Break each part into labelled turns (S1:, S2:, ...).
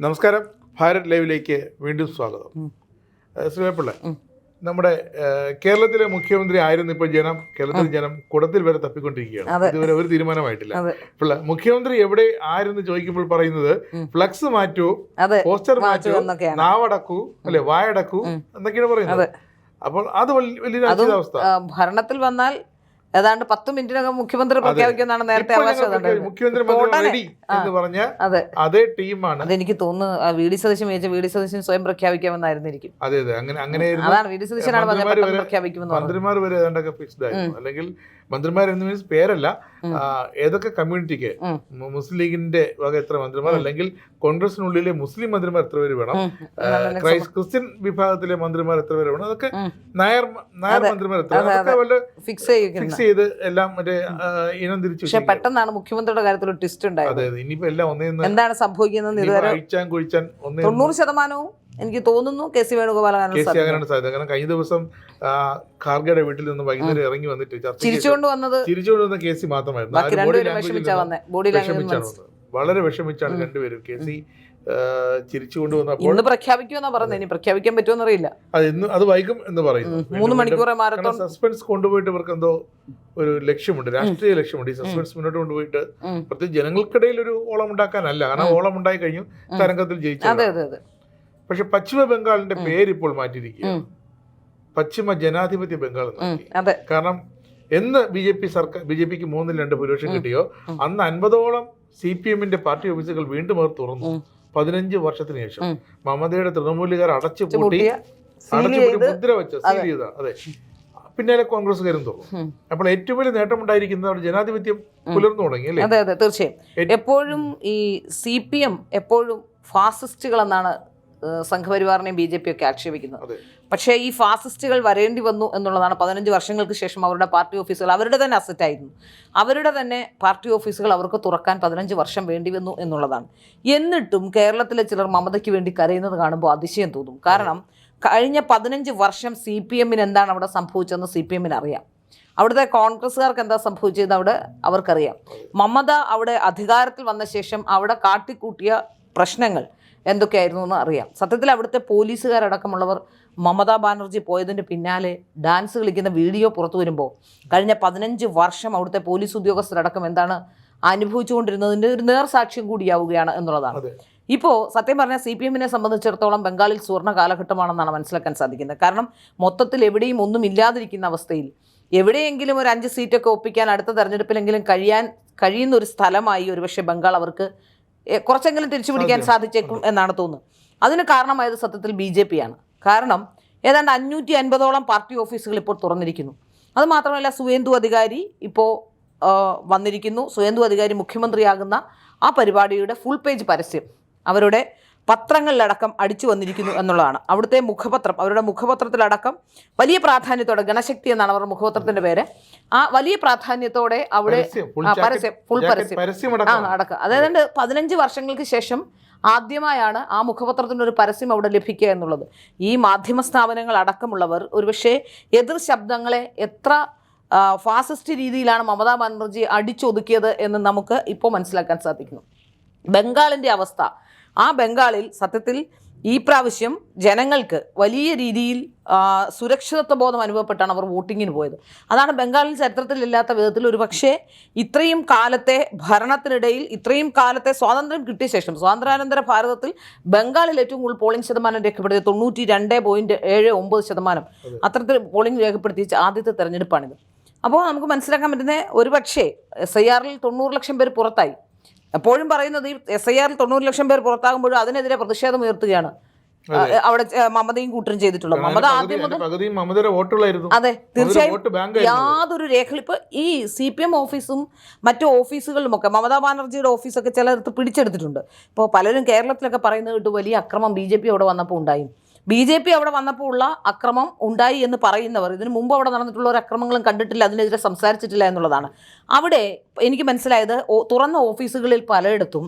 S1: നമസ്കാരം, ഭാരത് ലൈവിലേക്ക് വീണ്ടും സ്വാഗതം. ശ്രീപിള്ള, നമ്മുടെ കേരളത്തിലെ മുഖ്യമന്ത്രി ആയിരുന്നു ഇപ്പോൾ കേരളത്തിലെ ജനം കുടത്തിൽ വരെ തപ്പിക്കൊണ്ടിരിക്കുകയാണ്. ഇതുവരെ ഒരു തീരുമാനമായിട്ടില്ല. പിള്ള മുഖ്യമന്ത്രി എവിടെ ആരെന്ന് ചോദിക്കുമ്പോൾ പറയുന്നത് ഫ്ലക്സ് മാറ്റൂ, പോസ്റ്റർ മാറ്റൂ, നാവടക്കൂ, അല്ലെ വായടക്കൂ എന്നൊക്കെയാണ് പറയുന്നത്. അപ്പോൾ അത് വലിയ അവസ്ഥ.
S2: ഭരണത്തിൽ വന്നാൽ ഏതാണ്ട് 10 മിനിറ്റിനകം മുഖ്യമന്ത്രി പ്രഖ്യാപിക്കുമെന്നാണ് നേരത്തെ
S1: അതേ ടീമാണ്.
S2: അതെനിക്ക് തോന്നുന്നു വി.ഡി. സതീശൻ സ്വയം പ്രഖ്യാപിക്കാമെന്നായിരുന്നു.
S1: അതെ അതെ,
S2: അതാണ് വി.ഡി. സതീശനാണ് പ്രഖ്യാപിക്കുമെന്ന്.
S1: മന്ത്രിമാർ വരെ ഏതാണ്ടൊക്കെ ഫിക്സ്ഡ് ആയിരുന്നു. അല്ലെങ്കിൽ മന്ത്രിമാർ എന്ന് മീൻസ് പേരല്ല, ഏതൊക്കെ കമ്മ്യൂണിറ്റിക്ക് മുസ്ലിം ലീഗിന്റെ വക എത്ര മന്ത്രിമാർ, അല്ലെങ്കിൽ കോൺഗ്രസിനുള്ളിലെ മുസ്ലിം മന്ത്രിമാർ എത്ര പേര് വേണം, ക്രിസ്ത്യൻ വിഭാഗത്തിലെ മന്ത്രിമാർ എത്ര പേര് വേണം, അതൊക്കെ നായർ മന്ത്രിമാർ എത്ര
S2: ഫിക്സ്
S1: ചെയ്ത് എല്ലാം മറ്റേ ഇനം തിരിച്ചു.
S2: പക്ഷെ പെട്ടെന്നാണ് മുഖ്യമന്ത്രിയുടെ കാര്യത്തിൽ ഒരു ട്വിസ്റ്റ് ഉണ്ടായത്.
S1: അതെ, ഇനിയിപ്പോ എല്ലാം
S2: എന്താണ് സംഭവിക്കുന്നത് ഇതുവരെ 90% എനിക്ക് തോന്നുന്നു കെ സി വേണുഗോപാലാണ്
S1: സാധ്യത. കാരണം കഴിഞ്ഞ ദിവസം ഖാർഗെയുടെ വീട്ടിൽ നിന്ന് വൈകുന്നേരം ഇറങ്ങി വന്നിട്ട്
S2: ചിരിച്ചുകൊണ്ട് വന്ന
S1: കെ സി മാത്രമായിരുന്നു. വളരെ വിഷമിച്ചാണ് രണ്ടുപേരും. കെ സി ചിരിച്ചുകൊണ്ട് വന്നപ്പോൾ
S2: പ്രഖ്യാപിക്കുമെന്നാ പറയുന്നത്. ഇനി പ്രഖ്യാപിക്കാൻ പറ്റുമെന്ന് അറിയില്ല.
S1: അത് വൈകും എന്ന് പറയുന്നു.
S2: 3 മണിക്കൂർ
S1: സസ്പെൻസ് കൊണ്ടുപോയിട്ട് ഇവർക്ക് എന്തോ ഒരു ലക്ഷ്യമുണ്ട്, രാഷ്ട്രീയ ലക്ഷ്യമുണ്ട്. ഈ സസ്പെൻസ് മുന്നോട്ട് കൊണ്ടുപോയിട്ട് പ്രത്യേകിച്ച് ജനങ്ങൾക്കിടയിൽ ഒരു ഓളം ഉണ്ടാക്കാനല്ല. കാരണം ഓളം ഉണ്ടായി കഴിഞ്ഞു, തരംഗത്തിൽ ജയിച്ചു. പക്ഷെ പശ്ചിമ ബംഗാളിന്റെ പേര് ഇപ്പോൾ മാറ്റിയിരിക്കുകയാണ്, പശ്ചിമ ജനാധിപത്യ ബംഗാൾ എന്ന്. കാരണം എന്ന് ബി ജെ പിക്ക് 3-2 ഭൂരിപക്ഷം കിട്ടിയോ അന്ന് 50ഓളം CPM-ന്റെ പാർട്ടി ഓഫീസുകൾ വീണ്ടും അവർ തുറന്നു. 15 വർഷത്തിന് ശേഷം മമതയുടെ തൃണമൂലുകാർ അടച്ചുപൂട്ടി മുദ്ര വെച്ച് സീൽ ചെയ്ത. അതെ, പിന്നാലെ കോൺഗ്രസ്സുകാരും തുറന്നു. അപ്പോൾ ഏറ്റവും വലിയ നേട്ടമുണ്ടായിരിക്കുന്നത് അവിടെ ജനാധിപത്യം പുലർന്നു തുടങ്ങി, അല്ലേ?
S2: അതെ അതെ, തീർച്ചയായും. എപ്പോഴും ഈ CPM എപ്പോഴും ഫാസിസ്റ്റുകൾ എന്നാണ് സംഘപരിവാറിനെയും BJP ഒക്കെ ആക്ഷേപിക്കുന്നത്. പക്ഷേ ഈ ഫാസിസ്റ്റുകൾ വരേണ്ടി വന്നു എന്നുള്ളതാണ്. 15 വർഷങ്ങൾക്ക് ശേഷം അവരുടെ പാർട്ടി ഓഫീസുകൾ അവരുടെ തന്നെ അസറ്റായിരുന്നു. അവരുടെ തന്നെ പാർട്ടി ഓഫീസുകൾ അവർക്ക് തുറക്കാൻ 15 വർഷം വേണ്ടി വന്നു എന്നുള്ളതാണ്. എന്നിട്ടും കേരളത്തിലെ ചിലർ മമതയ്ക്ക് വേണ്ടി കരയുന്നത് കാണുമ്പോൾ അതിശയം തോന്നും. കാരണം കഴിഞ്ഞ 15 വർഷം CPM-ന് എന്താണ് അവിടെ സംഭവിച്ചതെന്ന് CPM-ന് അറിയാം. അവിടുത്തെ കോൺഗ്രസ്സുകാർക്ക് എന്താ സംഭവിച്ചത് അവിടെ അവർക്കറിയാം. മമത അവിടെ അധികാരത്തിൽ വന്ന ശേഷം അവിടെ കാട്ടിക്കൂട്ടിയ പ്രശ്നങ്ങൾ എന്തൊക്കെയായിരുന്നു എന്ന് അറിയാം. സത്യത്തിൽ അവിടുത്തെ പോലീസുകാരടക്കമുള്ളവർ മമതാ ബാനർജി പോയതിൻ്റെ പിന്നാലെ ഡാൻസ് കളിക്കുന്ന വീഡിയോ പുറത്തു വരുമ്പോൾ കഴിഞ്ഞ 15 വർഷം അവിടുത്തെ പോലീസ് ഉദ്യോഗസ്ഥരടക്കം എന്താണ് അനുഭവിച്ചുകൊണ്ടിരുന്നതിൻ്റെ ഒരു നേർസാക്ഷ്യം കൂടിയാവുകയാണ് എന്നുള്ളതാണ്. ഇപ്പോൾ സത്യം പറഞ്ഞാൽ CPM-നെ സംബന്ധിച്ചിടത്തോളം ബംഗാളിൽ സുവർണ്ണ കാലഘട്ടമാണെന്നാണ് മനസ്സിലാക്കാൻ സാധിക്കുന്നത്. കാരണം മൊത്തത്തിൽ എവിടെയും ഒന്നും ഇല്ലാതിരിക്കുന്ന അവസ്ഥയിൽ എവിടെയെങ്കിലും ഒരു 5 സീറ്റൊക്കെ ഒപ്പിക്കാൻ അടുത്ത തെരഞ്ഞെടുപ്പിലെങ്കിലും കഴിയുന്ന ഒരു സ്ഥലമായി ഒരുപക്ഷെ ബംഗാൾ അവർക്ക് കുറച്ചെങ്കിലും തിരിച്ചു പിടിക്കാൻ സാധിച്ചേക്കും എന്നാണ് തോന്നുന്നത്. അതിന് കാരണമായത് സത്യത്തിൽ BJP ആണ്. കാരണം ഏതാണ്ട് 550ഓളം പാർട്ടി ഓഫീസുകൾ ഇപ്പോൾ തുറന്നിരിക്കുന്നു. അതുമാത്രമല്ല, സുവേന്ദു അധികാരി ഇപ്പോൾ വന്നിരിക്കുന്നു. സുവേന്ദു അധികാരി മുഖ്യമന്ത്രിയാകുന്ന ആ പരിപാടിയുടെ ഫുൾ പേജ് പരസ്യം അവരുടെ പത്രങ്ങളിലടക്കം അടിച്ചു വന്നിരിക്കുന്നു എന്നുള്ളതാണ്. അവിടുത്തെ മുഖപത്രം, അവരുടെ മുഖപത്രത്തിലടക്കം വലിയ പ്രാധാന്യത്തോടെ, ഗണശക്തി എന്നാണ് അവരുടെ മുഖപത്രത്തിൻ്റെ പേര്, ആ വലിയ പ്രാധാന്യത്തോടെ അവിടെ ഫുൾ പരസ്യം അടക്കം. അതായത് 15 വർഷങ്ങൾക്ക് ശേഷം ആദ്യമായാണ് ആ മുഖപത്രത്തിൻ്റെ ഒരു പരസ്യം അവിടെ ലഭിക്കുക എന്നുള്ളത്. ഈ മാധ്യമ സ്ഥാപനങ്ങൾ അടക്കമുള്ളവർ ഒരുപക്ഷെ എതിർ ശബ്ദങ്ങളെ എത്ര ഫാസിസ്റ്റ് രീതിയിലാണ് മമതാ ബാനർജി അടിച്ചൊതുക്കിയത് എന്ന് നമുക്ക് ഇപ്പോൾ മനസ്സിലാക്കാൻ സാധിക്കുന്നു. ബംഗാളിൻ്റെ അവസ്ഥ, ആ ബംഗാളിൽ സത്യത്തിൽ ഈ പ്രാവശ്യം ജനങ്ങൾക്ക് വലിയ രീതിയിൽ സുരക്ഷിതത്വ ബോധം അനുഭവപ്പെട്ടാണ് അവർ വോട്ടിങ്ങിന് പോയത്. അതാണ് ബംഗാളിൽ ചരിത്രത്തിലില്ലാത്ത വിധത്തിൽ ഒരു പക്ഷേ ഇത്രയും കാലത്തെ ഭരണത്തിനിടയിൽ, ഇത്രയും കാലത്തെ സ്വാതന്ത്ര്യം കിട്ടിയ ശേഷം, സ്വാതന്ത്ര്യാനന്തര ഭാരതത്തിൽ ബംഗാളിൽ ഏറ്റവും കൂടുതൽ പോളിംഗ് ശതമാനം രേഖപ്പെടുത്തിയ 92.79%, അത്തരത്തിൽ പോളിംഗ് രേഖപ്പെടുത്തിയ ആദ്യത്തെ തെരഞ്ഞെടുപ്പാണിത്. അപ്പോൾ നമുക്ക് മനസ്സിലാക്കാൻ പറ്റുന്ന ഒരു പക്ഷേ SIR-ൽ 90 ലക്ഷം പേര് പുറത്തായി. എപ്പോഴും പറയുന്നത് ഈ SIR-ൽ 90 ലക്ഷം പേർ പുറത്താകുമ്പോഴും അതിനെതിരെ പ്രതിഷേധം ഉയർത്തുകയാണ് അവിടെ മമതയും കൂട്ടരും ചെയ്തിട്ടുള്ളത്. മമത ആദ്യം അതെ, തീർച്ചയായും യാതൊരു രേഖകൾ ഇപ്പോൾ ഈ CPM ഓഫീസും മറ്റു ഓഫീസുകളിലുമൊക്കെ മമതാ ബാനർജിയുടെ ഓഫീസൊക്കെ ചിലയിടത്ത് പിടിച്ചെടുത്തിട്ടുണ്ട്. ഇപ്പോൾ പലരും കേരളത്തിലൊക്കെ പറയുന്നത് കേട്ടു വലിയ അക്രമം BJP അവിടെ വന്നപ്പോൾ ഉണ്ടായി. BJP അവിടെ വന്നപ്പോൾ ഉള്ള അക്രമം ഉണ്ടായി എന്ന് പറയുന്നവർ ഇതിനു മുമ്പ് അവിടെ നടന്നിട്ടുള്ള ഒരു അക്രമങ്ങളും കണ്ടിട്ടില്ല, അതിനെതിരെ സംസാരിച്ചിട്ടില്ല എന്നുള്ളതാണ്. അവിടെ എനിക്ക് മനസ്സിലായത് തുറന്ന ഓഫീസുകളിൽ പലയിടത്തും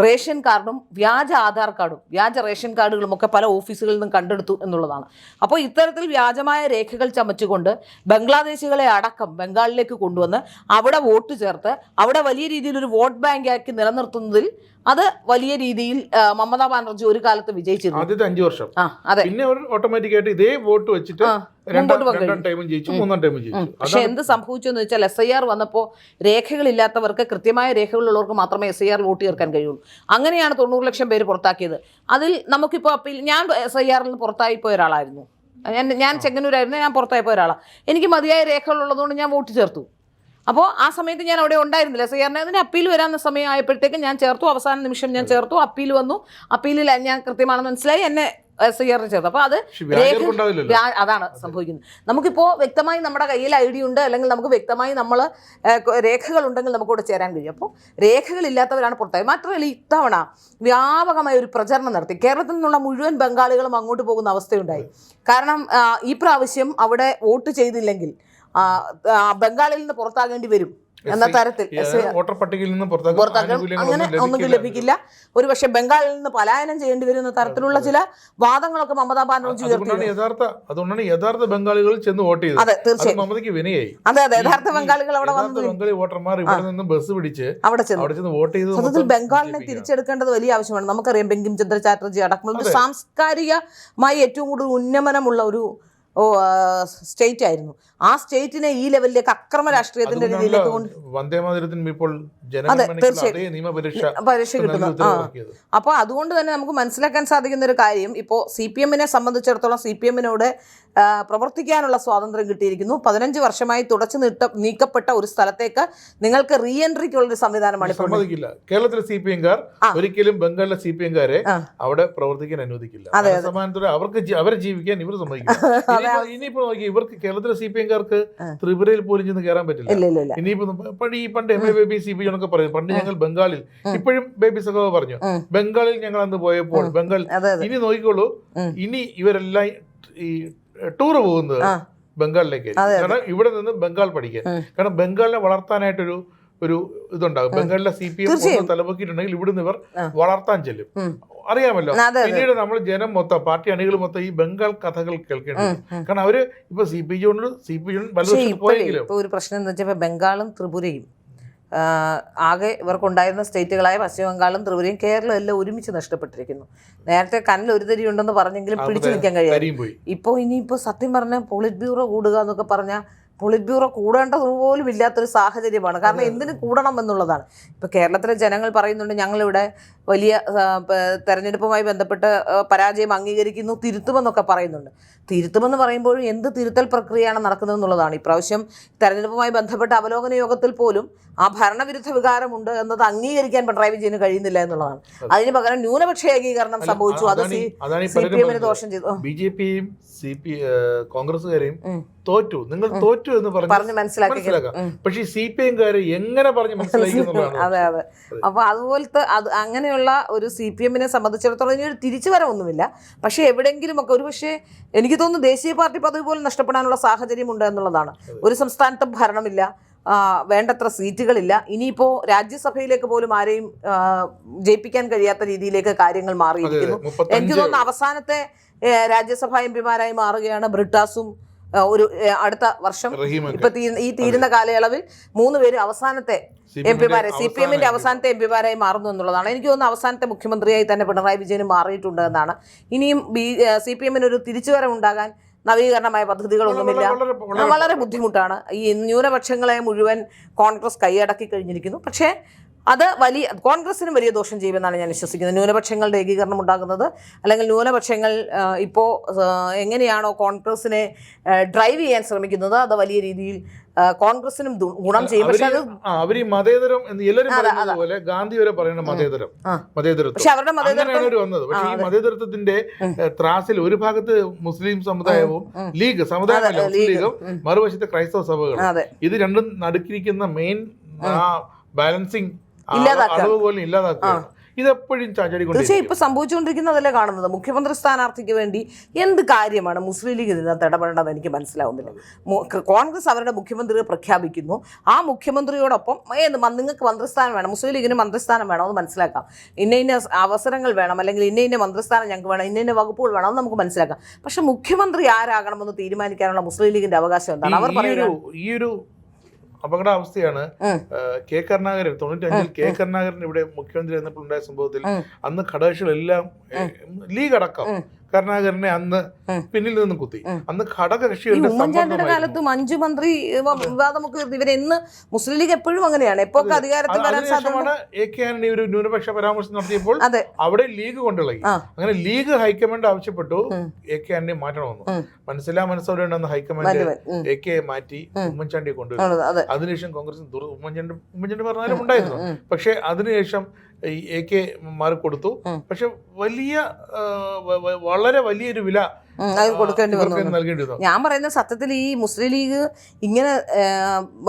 S2: റേഷൻ കാർഡും വ്യാജ ആധാർ കാർഡും വ്യാജ റേഷൻ കാർഡുകളും ഒക്കെ പല ഓഫീസുകളിൽ നിന്നും കണ്ടെടുത്തു എന്നുള്ളതാണ്. അപ്പോൾ ഇത്തരത്തിൽ വ്യാജമായ രേഖകൾ ചമച്ചുകൊണ്ട് ബംഗ്ലാദേശികളെ അടക്കം ബംഗാളിലേക്ക് കൊണ്ടുവന്ന് അവിടെ വോട്ട് ചേർത്ത് അവിടെ വലിയ രീതിയിൽ ഒരു വോട്ട് ബാങ്ക് ആക്കി നിലനിർത്തുന്നതിൽ അത് വലിയ രീതിയിൽ മമതാ ബാനർജി ഒരു കാലത്ത് വിജയിച്ചിരുന്നു.
S1: ആദ്യത്തെ 5 വർഷം.
S2: അതെ.
S1: പിന്നെ അവർ ഓട്ടോമാറ്റിക്കായിട്ട് ഇതേ വോട്ട് വെച്ചിട്ട് രണ്ടാം ടൈമും ജയിച്ചു, മൂന്നാം ടൈമും ജയിച്ചു.
S2: പക്ഷെ എന്ത് സംഭവിച്ചു എന്ന് വെച്ചാൽ SIR വന്നപ്പോൾ രേഖകളില്ലാത്തവർക്ക്, കൃത്യമായ രേഖകളുള്ളവർക്ക് മാത്രമേ SIR വോട്ട് ചേർക്കാൻ കഴിയുള്ളൂ. അങ്ങനെയാണ് 90 ലക്ഷം പേര് പുറത്താക്കിയത്. അതിൽ നമുക്കിപ്പോൾ അപ്പീൽ, ഞാൻ SIRൽ നിന്ന് പുറത്തായി പോയ ഒരാളായിരുന്നു. ഞാൻ ചെങ്ങന്നൂരായിരുന്നു, ഞാൻ പുറത്തായി പോയ ഒരാളാണ്. എനിക്ക് മതിയായ രേഖകളുള്ളതുകൊണ്ട് ഞാൻ വോട്ട് ചേർത്തു. അപ്പോൾ ആ സമയത്ത് ഞാൻ അവിടെ ഉണ്ടായിരുന്നില്ല. SIRന് അതിന് അപ്പീൽ വരാവുന്ന സമയം ആയപ്പോഴത്തേക്കും ഞാൻ ചേർത്തു. അവസാന നിമിഷം ഞാൻ ചേർത്തു. അപ്പീൽ വന്നു. അപ്പീലിൽ ഞാൻ കൃത്യമാണെന്ന് മനസ്സിലായി, എന്നെ SIRന് ചേർത്തു. അപ്പോൾ അത് അതാണ് സംഭവിക്കുന്നത്. നമുക്കിപ്പോൾ വ്യക്തമായി നമ്മുടെ കയ്യിൽ ID ഉണ്ട്, അല്ലെങ്കിൽ നമുക്ക് വ്യക്തമായി നമ്മൾ രേഖകളുണ്ടെങ്കിൽ നമുക്കിവിടെ ചേരാൻ കഴിയും. അപ്പോൾ രേഖകളില്ലാത്തവരാണ് പുറത്തായത്. മാത്രമല്ല ഇത്തവണ വ്യാപകമായ ഒരു പ്രചരണം നടത്തി. കേരളത്തിൽ നിന്നുള്ള മുഴുവൻ ബംഗാളികളും അങ്ങോട്ട് പോകുന്ന അവസ്ഥയുണ്ടായി. കാരണം ഈ പ്രാവശ്യം അവിടെ വോട്ട് ചെയ്തില്ലെങ്കിൽ ബംഗാളിൽ നിന്ന് പുറത്താകേണ്ടി വരും എന്ന തരത്തിൽ
S1: വോട്ടർ പട്ടികയിൽ നിന്ന്
S2: അങ്ങനെ ഒന്നും ലഭിക്കില്ല. ഒരു പക്ഷെ ബംഗാളിൽ നിന്ന് പലായനം ചെയ്യേണ്ടി വരുന്ന തരത്തിലുള്ള ചില വാദങ്ങളൊക്കെ മമതാ ബാനർജി
S1: അതുകൊണ്ടാണ് യഥാർത്ഥ ബംഗാളികൾ ചെന്ന് വോട്ട് ചെയ്തത്.
S2: അതെ, തീർച്ചയായും
S1: മമതയ്ക്ക് വിനയായി.
S2: അതെ, യഥാർത്ഥ ബംഗാളികൾ അവിടെ
S1: ബംഗാളി വോട്ടർമാർ ഇവിടെ നിന്ന് ബസ് പിടിച്ച് അവിടെ ചെന്ന് വോട്ട് ചെയ്തു.
S2: സത്യത്തിൽ ബംഗാളിനെ തിരിച്ചെടുക്കേണ്ടത് വലിയ ആവശ്യമാണ്. നമുക്കറിയാം ബങ്കിം ചന്ദ്ര ചാറ്റർജി അടക്കമുള്ള സാംസ്കാരികമായി ഏറ്റവും കൂടുതൽ ഉന്നമനമുള്ള ഒരു സ്റ്റേറ്റ് ആയിരുന്നു. ആ സ്റ്റേറ്റിനെ ഈ ലെവലിലേക്ക് അക്രമ രാഷ്ട്രീയത്തിന്റെ രീതിയിലേക്ക്
S1: വന്ദേമാതരത്തിന് ഇപ്പോൾ
S2: പരീക്ഷ കിട്ടുന്നു. അപ്പോൾ അതുകൊണ്ട് തന്നെ നമുക്ക് മനസ്സിലാക്കാൻ സാധിക്കുന്ന ഒരു കാര്യം, ഇപ്പോൾ CPMനെ സംബന്ധിച്ചിടത്തോളം CPMനോട് പ്രവർത്തിക്കാനുള്ള സ്വാതന്ത്ര്യം കിട്ടിയിരിക്കുന്നു. 15 വർഷമായി തുടച്ചു നീക്കപ്പെട്ട ഒരു സ്ഥലത്തേക്ക് നിങ്ങൾക്ക് റീ എൻട്രിക്കുള്ളൊരു സംവിധാനമാണ്.
S1: കേരളത്തിലെ CPMകാർ ഒരിക്കലും ബംഗാളിലെ CPMകാരെ അവിടെ പ്രവർത്തിക്കാൻ അനുവദിക്കില്ല. സമാനത്തോടെ അവരെ ജീവിക്കാൻ ഇവർ സമ്മതിക്കില്ല. ഇനിയിപ്പോ നോക്കി, ഇവർക്ക് കേരളത്തിലെ CPMകാർക്ക് ത്രിപുരയിൽ പോലും ചെന്ന് കയറാൻ പറ്റില്ല. ഇനിയിപ്പോ പണ്ട് MA CP എന്നൊക്കെ പറയും. പണ്ട് ഞങ്ങൾ ബംഗാളിൽ, ഇപ്പോഴും ബേബി സഖാവ് പറഞ്ഞു, ബംഗാളിൽ ഞങ്ങൾ അന്ന് പോയപ്പോൾ ബംഗാൾ. ഇനി നോക്കിക്കോളൂ, ഇനി ഇവരെല്ലാം ഈ ടൂർ പോകുന്നത് ബംഗാളിലേക്ക്. കാരണം ഇവിടെ നിന്ന് ബംഗാൾ പഠിക്കാൻ. കാരണം ബംഗാളിനെ വളർത്താനായിട്ടൊരു ഇതുണ്ടാകും. ബംഗാളിലെ CPM തലപൊക്കിയിട്ടുണ്ടെങ്കിൽ ഇവിടുന്ന് ഇവർ വളർത്താൻ ചെല്ലും. അറിയാമല്ലോ. പിന്നീട് നമ്മൾ ജനം മൊത്തം, പാർട്ടി അണികൾ മൊത്തം ഈ ബംഗാൾ കഥകൾ കേൾക്കേണ്ടി. കാരണം അവര് ഇപ്പൊ CPJ പോയെങ്കിലും
S2: ഒരു പ്രശ്നം എന്ന് വെച്ചാൽ ബംഗാളും ത്രിപുരയും ആകെ ഇവർക്കുണ്ടായിരുന്ന സ്റ്റേറ്റുകളായ പശ്ചിമ ബംഗാളും ത്രിപുരയും കേരളം എല്ലാം ഒരുമിച്ച് നഷ്ടപ്പെട്ടിരിക്കുന്നു. നേരത്തെ കണ്ണിൽ ഒരു തരി ഉണ്ടെന്ന് പറഞ്ഞെങ്കിലും പിടിച്ചു നിൽക്കാൻ കഴിയും. ഇപ്പോൾ ഇനിയിപ്പോൾ സത്യം പറഞ്ഞാൽ പോളിറ്റ് ബ്യൂറോ കൂടുക എന്നൊക്കെ പറഞ്ഞാൽ പോളിറ്റ് ബ്യൂറോ കൂടേണ്ടത് പോലും ഇല്ലാത്തൊരു സാഹചര്യമാണ്. കാരണം എന്തിനു കൂടണം എന്നുള്ളതാണ്. ഇപ്പോൾ കേരളത്തിലെ ജനങ്ങൾ പറയുന്നുണ്ട്, ഞങ്ങളിവിടെ വലിയ തെരഞ്ഞെടുപ്പുമായി ബന്ധപ്പെട്ട് പരാജയം അംഗീകരിക്കുന്നു, തിരുത്തുമെന്നൊക്കെ പറയുന്നുണ്ട്. തിരുത്തുമെന്ന് പറയുമ്പോഴും എന്ത് തിരുത്തൽ പ്രക്രിയയാണ് നടക്കുന്നത് എന്നുള്ളതാണ്. ഇപ്രാവശ്യം തെരഞ്ഞെടുപ്പുമായി ബന്ധപ്പെട്ട അവലോകന യോഗത്തിൽ പോലും ആ ഭരണവിരുദ്ധ വികാരമുണ്ട് എന്നത് അംഗീകരിക്കാൻ പിണറായി വിജയന് കഴിയുന്നില്ല എന്നുള്ളതാണ്. അതിന് പകരം ന്യൂനപക്ഷ ഏകീകരണം സംഭവിച്ചു. അത് CPMന് ദോഷം ചെയ്തു.
S1: BJPയും കോൺഗ്രസുകാരെയും തോറ്റു, നിങ്ങൾ തോറ്റു എന്ന് പറഞ്ഞ് മനസ്സിലാക്കാം. പക്ഷെ CPMകാരെ എങ്ങനെ പറഞ്ഞ് മനസ്സിലാക്കുന്നതാണ്.
S2: അതെ. അപ്പൊ അതുപോലത്തെ അങ്ങനെയുള്ള ഒരു CPMനെ സംബന്ധിച്ചിടത്തോളം ഇനി ഒരു തിരിച്ചുവരവൊന്നുമില്ല. പക്ഷെ എവിടെയെങ്കിലും ഒക്കെ ഒരു പക്ഷേ എനിക്ക് തോന്നുന്നു ദേശീയ പാർട്ടി പദവി പോലും നഷ്ടപ്പെടാനുള്ള സാഹചര്യമുണ്ട് എന്നുള്ളതാണ്. ഒരു സംസ്ഥാനത്തും ഭരണമില്ല, വേണ്ടത്ര സീറ്റുകളില്ല. ഇനിയിപ്പോൾ രാജ്യസഭയിലേക്ക് പോലും ആരെയും ജയിപ്പിക്കാൻ കഴിയാത്ത രീതിയിലേക്ക് കാര്യങ്ങൾ മാറിയിരിക്കുന്നു. എനിക്ക് തോന്നുന്നു അവസാനത്തെ രാജ്യസഭാ MPമാരായി മാറുകയാണ് ബ്രിട്ടാസും ഒരു അടുത്ത വർഷം. ഇപ്പൊ ഈ തീരുന്ന കാലയളവിൽ 3 പേര് അവസാനത്തെ MPമാരെ, CPMന്റെ അവസാനത്തെ MPമാരായി മാറുന്നു എന്നുള്ളതാണ്. എനിക്ക് തോന്നുന്നു അവസാനത്തെ മുഖ്യമന്ത്രിയായി തന്നെ പിണറായി വിജയന് മാറിയിട്ടുണ്ട് എന്നാണ്. ഇനിയും CPMന് ഒരു തിരിച്ചുവരവുണ്ടാകാൻ നവീകരണമായ പദ്ധതികളൊന്നുമില്ല. വളരെ ബുദ്ധിമുട്ടാണ്. ഈ ന്യൂനപക്ഷങ്ങളെ മുഴുവൻ കോൺഗ്രസ് കൈയടക്കി കഴിഞ്ഞിരിക്കുന്നു. പക്ഷേ അത് കോൺഗ്രസിനും വലിയ ദോഷം ചെയ്യുമെന്നാണ് ഞാൻ വിശ്വസിക്കുന്നത്. ന്യൂനപക്ഷങ്ങളുടെ ഏകീകരണം ഉണ്ടാകുന്നത്, അല്ലെങ്കിൽ ന്യൂനപക്ഷങ്ങൾ ഇപ്പോൾ എങ്ങനെയാണോ കോൺഗ്രസിനെ ഡ്രൈവ് ചെയ്യാൻ ശ്രമിക്കുന്നത്, അത് വലിയ രീതിയിൽ കോൺഗ്രസിനും ഗുണം ചെയ്യും. പക്ഷെ
S1: അവര് മതേതരം എന്ന് എല്ലാവരും പറയുന്നത് പോലെ ഗാന്ധി വരെ പറയുന്ന മതേതരത്വം.
S2: പക്ഷെ അവരുടെ മതേതരത്വം
S1: വന്നത്. പക്ഷേ ഈ മതേതരത്വത്തിന്റെ ത്രാസിൽ ഒരു ഭാഗത്ത് മുസ്ലിം സമുദായവും ലീഗ് സമുദായമല്ല, മുസ്ലിം ലീഗും, മറുവശത്ത് ക്രൈസ്തവ സഭകളും. ഇത് രണ്ടും നടുക്കിരിക്കുന്ന മെയിൻ ബാലൻസിങ് അളവ് പോലും ഇല്ലാതാക്കുകയാണ്. ഇതെപ്പോഴും ചാചാടിക്കൊണ്ട്
S2: തീർച്ചയായും ഇപ്പൊ സംഭവിച്ചുകൊണ്ടിരിക്കുന്നതല്ലേ കാണുന്നത്. മുഖ്യമന്ത്രി സ്ഥാനാർത്ഥിക്ക് വേണ്ടി എന്ത് കാര്യമാണ് മുസ്ലിം ലീഗ് ഇതിനകത്ത് ഇടപെടേണ്ടത് എനിക്ക് മനസ്സിലാവുന്നില്ല. കോൺഗ്രസ് അവരുടെ മുഖ്യമന്ത്രിയെ പ്രഖ്യാപിക്കുന്നു. ആ മുഖ്യമന്ത്രിയോടൊപ്പം നിങ്ങൾക്ക് മന്ത്രിസ്ഥാനം വേണം, മുസ്ലിം ലീഗിന് മന്ത്രിസ്ഥാനം വേണം, അത് മനസ്സിലാക്കാം. ഇന്ന അവസരങ്ങൾ വേണം, അല്ലെങ്കിൽ ഇന്ന മന്ത്രിസ്ഥാനം ഞങ്ങൾക്ക് വേണം, ഇന്ന വകുപ്പുകൾ വേണം, അത് നമുക്ക് മനസ്സിലാക്കാം. പക്ഷെ മുഖ്യമന്ത്രി ആരാകണമെന്ന് തീരുമാനിക്കാനുള്ള മുസ്ലിം ലീഗിന്റെ അവകാശം എന്താണ്? അവർ പറയുന്നത്
S1: ഈ ഒരു അപകടാവസ്ഥയാണ് കെ കരുണാകരൻ 95-ൽ കെ കരുണാകരൻ ഇവിടെ മുഖ്യമന്ത്രി എന്നപ്പോൾ ഉണ്ടായ സംഭവത്തിൽ അന്ന് ഘടകകക്ഷികളെല്ലാം ലീഗ് അടക്കം കരുണാകരനെ അന്ന് പിന്നിൽ നിന്ന് കുത്തി. അന്ന് ഘടകകക്ഷികളുടെ
S2: ഉമ്മൻചാണ്ടിയുടെ കാലത്തും 5 മന്ത്രി വിവാദമൊക്കെ ഇവരെന്ന് മുസ്ലിം ലീഗ് എപ്പോഴും അങ്ങനെയാണ്. എപ്പോ അധികാരത്തിൽ വരാൻ സാധ്യമാണ്.
S1: എ കെ ആന്റണി ഒരു ന്യൂനപക്ഷ പരാമർശം നടത്തിയപ്പോൾ അവിടെ ലീഗ് കൊണ്ടിളകി. അങ്ങനെ ലീഗ് ഹൈക്കമാൻഡ് ആവശ്യപ്പെട്ടു എ കെ ആന്റണി മാറ്റണമെന്ന്. മനസ്സോടെ അന്ന് ഹൈക്കമാൻഡ് എ കെ മാറ്റി ഉമ്മൻചാണ്ടിയെ കൊണ്ടുവരുന്നു. അതിനുശേഷം കോൺഗ്രസ് ഉമ്മൻചാണ്ടി പറഞ്ഞാലും ഉണ്ടായിരുന്നു. പക്ഷെ അതിനുശേഷം എ കെ മാറിക്കൊടുത്തു. പക്ഷെ വളരെ വലിയൊരു വില
S2: കൊടുക്കേണ്ടി വന്നു. ഞാൻ പറയുന്ന സത്യത്തിൽ ഈ മുസ്ലിം ലീഗ് ഇങ്ങനെ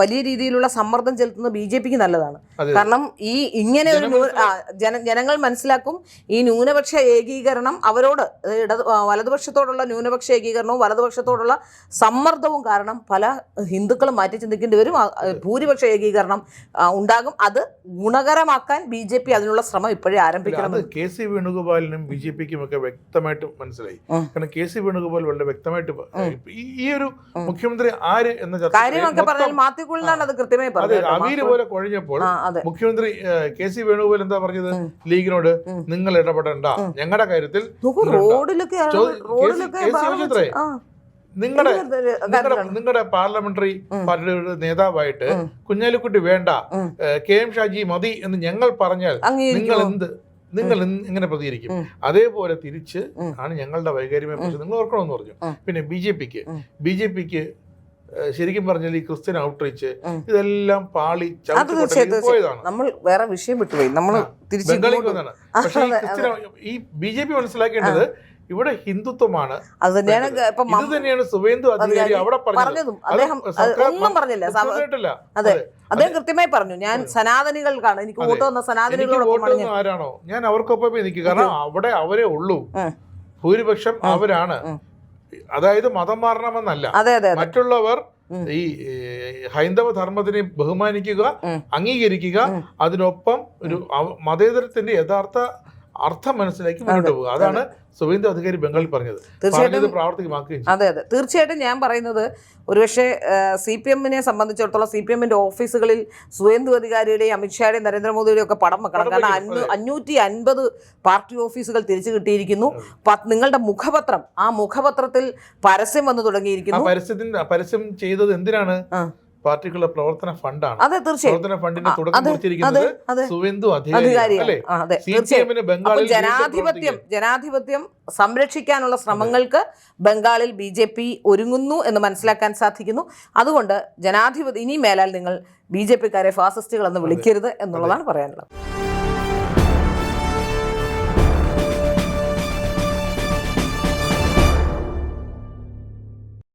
S2: വലിയ രീതിയിലുള്ള സമ്മർദ്ദം ചെലുത്തുന്നത് BJPക്ക് നല്ലതാണ്. കാരണം ഈ ഇങ്ങനെ ഒരു ജനങ്ങൾ മനസ്സിലാക്കും ഈ ന്യൂനപക്ഷ ഏകീകരണം അവരോട് വലതുപക്ഷത്തോടുള്ള ന്യൂനപക്ഷ ഏകീകരണവും വലതുപക്ഷത്തോടുള്ള സമ്മർദ്ദവും കാരണം പല ഹിന്ദുക്കളും മാറ്റി ചിന്തിക്കേണ്ടി വരും. ഭൂരിപക്ഷ ഏകീകരണം ഉണ്ടാകും. അത് ഗുണകരമാക്കാൻ BJP അതിനുള്ള ശ്രമം ഇപ്പോഴേ ആരംഭിക്കണം.
S1: കെ സി വേണുഗോപാലിനും BJPക്കും ഒക്കെ വ്യക്തമായിട്ട് മനസ്സിലായി. കാരണം കെ സി വേണുഗോപാൽ വളരെ വ്യക്തമായിട്ട് ഈ ഒരു മുഖ്യമന്ത്രി ആര് എന്ന അവീര് പോലെ കുഴഞ്ഞപ്പോൾ മുഖ്യമന്ത്രി കെ സി വേണുഗോപാൽ എന്താ പറഞ്ഞത്? ലീഗിനോട് നിങ്ങൾ ഇടപെടണ്ട, ഞങ്ങളുടെ കാര്യത്തിൽ നിങ്ങളുടെ പാർലമെന്ററി പാർട്ടിയുടെ നേതാവായിട്ട് കുഞ്ഞാലിക്കുട്ടി വേണ്ട, KM ഷാജി മതി എന്ന് ഞങ്ങൾ പറഞ്ഞാൽ നിങ്ങൾ എങ്ങനെ പ്രതികരിക്കും? അതേപോലെ തിരിച്ച് ആണ് ഞങ്ങളുടെ വൈകാര്യമെ കുറിച്ച് നിങ്ങൾ ഓർക്കണമെന്ന് പറഞ്ഞു. പിന്നെ ബി ജെ പിക്ക് ശരിക്കും പറഞ്ഞാൽ ഈ ക്രിസ്ത്യൻ ഔട്ട്റീച്ച് ഇതെല്ലാം പാളി പോയതാണ്.
S2: നമ്മൾ വേറെ വിഷയം വിട്ടുപോയി, നമ്മൾ
S1: ബംഗാളിക്ക് വന്നതാണ്. പക്ഷേ ഈ BJP മനസ്സിലാക്കേണ്ടത് ഇവിടെ ഹിന്ദുത്വമാണ്.
S2: അത്
S1: തന്നെയാണ് സുവേന്ദു അധികാരി അവിടെ
S2: പറഞ്ഞതും. അദ്ദേഹം ഒന്നും പറഞ്ഞില്ല. അതെ, അദ്ദേഹം കൃത്യമായി പറഞ്ഞു, ഞാൻ സനാതനികൾക്കാണ്, എനിക്ക് വോട്ട് വന്ന സനാതനികളോടൊപ്പം
S1: ആരാണോ ഞാൻ അവർക്കൊപ്പം നിൽക്കുക. കാരണം അവിടെ അവരെ ഉള്ളൂ, ഭൂരിപക്ഷം അവരാണ്. അതായത് മതം മാറണമെന്നല്ല, മറ്റുള്ളവർ ഈ ഹൈന്ദവ ധർമ്മത്തിനെ ബഹുമാനിക്കുക, അംഗീകരിക്കുക, അതിനൊപ്പം ഒരു മതേതരത്തിന്റെ യഥാർത്ഥ അർത്ഥം മനസ്സിലാക്കി മുന്നോട്ട് പോകുക. അതാണ് സുവേന്ദു അധികാരി ബംഗാളിൽ പറഞ്ഞത്. തീർച്ചയായിട്ടും പ്രാവർത്തികമാക്കുകയും.
S2: അതെ, തീർച്ചയായിട്ടും ഞാൻ പറയുന്നത് ഒരുപക്ഷെ CPM-നെ സംബന്ധിച്ചിടത്തോളം CPM-ന്റെ ഓഫീസുകളിൽ സുവേന്ദു അധികാരിയുടെയും അമിത്ഷായുടെയും നരേന്ദ്രമോദിയുടെയും ഒക്കെ പടം വെക്കണം. കാരണം 550 പാർട്ടി ഓഫീസുകൾ തിരിച്ചു കിട്ടിയിരിക്കുന്നു. നിങ്ങളുടെ മുഖപത്രം, ആ മുഖപത്രത്തിൽ പരസ്യം വന്നു തുടങ്ങിയിരിക്കുന്നു.
S1: പരസ്യം ചെയ്തത് എന്തിനാണ്? പാർട്ടിക്കുള്ള പ്രവർത്തന ഫണ്ടാണ്.
S2: അതെ, തീർച്ചയായും
S1: പ്രവർത്തന ഫണ്ടിന്റെ തുടക്കം കുറിച്ചിരിക്കുന്നത് സുവേന്ദു അധികാരിയാണ്.
S2: ജനാധിപത്യം സംരക്ഷിക്കാനുള്ള ശ്രമങ്ങൾക്ക് ബംഗാളിൽ BJP ഒരുങ്ങുന്നു എന്ന് മനസ്സിലാക്കാൻ സാധിക്കുന്നു. അതുകൊണ്ട് ഇനി മേലാൽ നിങ്ങൾ BJP-ക്കാരെ ഫാസിസ്റ്റുകൾ എന്ന് വിളിക്കരുത് എന്നുള്ളതാണ് പറയാനുള്ളത്.